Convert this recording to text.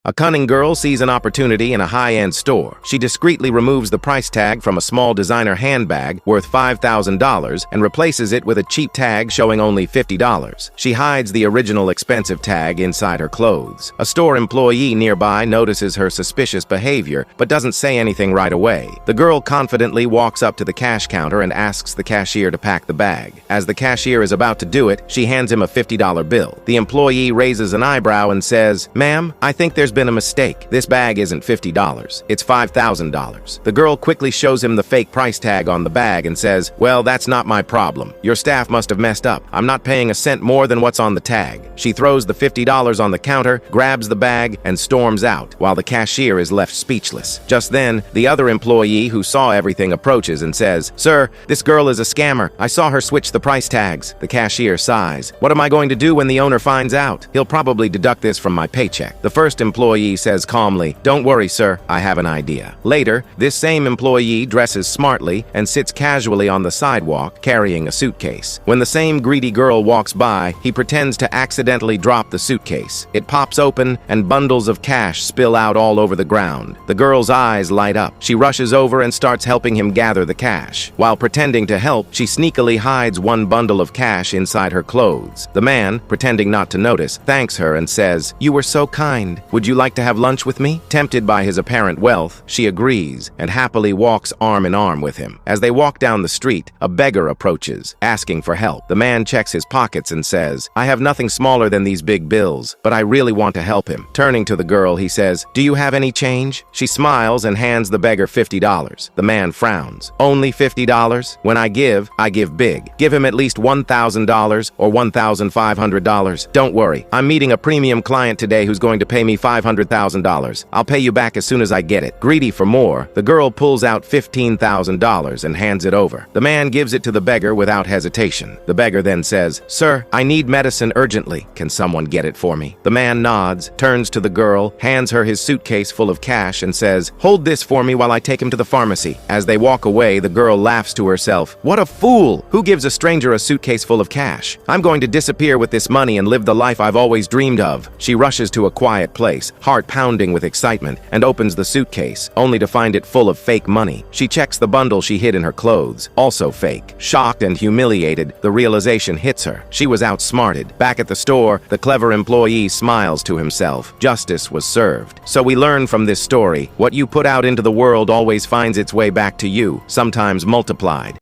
A cunning girl sees an opportunity in a high-end store. She discreetly removes the price tag from a small designer handbag worth $5,000 and replaces it with a cheap tag showing only $50. She hides the original expensive tag inside her clothes. A store employee nearby notices her suspicious behavior but doesn't say anything right away. The girl confidently walks up to the cash counter and asks the cashier to pack the bag. As the cashier is about to do it, she hands him a $50 bill. The employee raises an eyebrow and says, "Ma'am, I think there's been a mistake. This bag isn't $50. It's $5,000. The girl quickly shows him the fake price tag on the bag and says, "Well, that's not my problem. Your staff must have messed up. I'm not paying a cent more than what's on the tag." She throws the $50 on the counter, grabs the bag, and storms out, while the cashier is left speechless. Just then, the other employee who saw everything approaches and says, "Sir, this girl is a scammer. I saw her switch the price tags." The cashier sighs. "What am I going to do when the owner finds out? He'll probably deduct this from my paycheck." The first employee says calmly, "Don't worry, sir, I have an idea." Later, this same employee dresses smartly and sits casually on the sidewalk carrying a suitcase. When the same greedy girl walks by, he pretends to accidentally drop the suitcase. It pops open and bundles of cash spill out all over the ground. The girl's eyes light up. She rushes over and starts helping him gather the cash. While pretending to help, she sneakily hides one bundle of cash inside her clothes. The man, pretending not to notice, thanks her and says, "You were so kind. Would you like to have lunch with me?" Tempted by his apparent wealth, she agrees and happily walks arm in arm with him. As they walk down the street, a beggar approaches, asking for help. The man checks his pockets and says, "I have nothing smaller than these big bills, but I really want to help him." Turning to the girl, he says, "Do you have any change?" She smiles and hands the beggar $50. The man frowns. "Only $50? When I give big. Give him at least $1,000 or $1,500. Don't worry, I'm meeting a premium client today who's going to pay me $500,000. I'll pay you back as soon as I get it." Greedy for more, the girl pulls out $15,000 and hands it over. The man gives it to the beggar without hesitation. The beggar then says, "Sir, I need medicine urgently. Can someone get it for me?" The man nods, turns to the girl, hands her his suitcase full of cash and says, "Hold this for me while I take him to the pharmacy." As they walk away, the girl laughs to herself. "What a fool! Who gives a stranger a suitcase full of cash? I'm going to disappear with this money and live the life I've always dreamed of." She rushes to a quiet place, heart pounding with excitement, and opens the suitcase, only to find it full of fake money. She checks the bundle she hid in her clothes, also fake. Shocked and humiliated, the realization hits her. She was outsmarted. Back at the store, the clever employee smiles to himself. Justice was served. So we learn from this story, what you put out into the world always finds its way back to you, sometimes multiplied.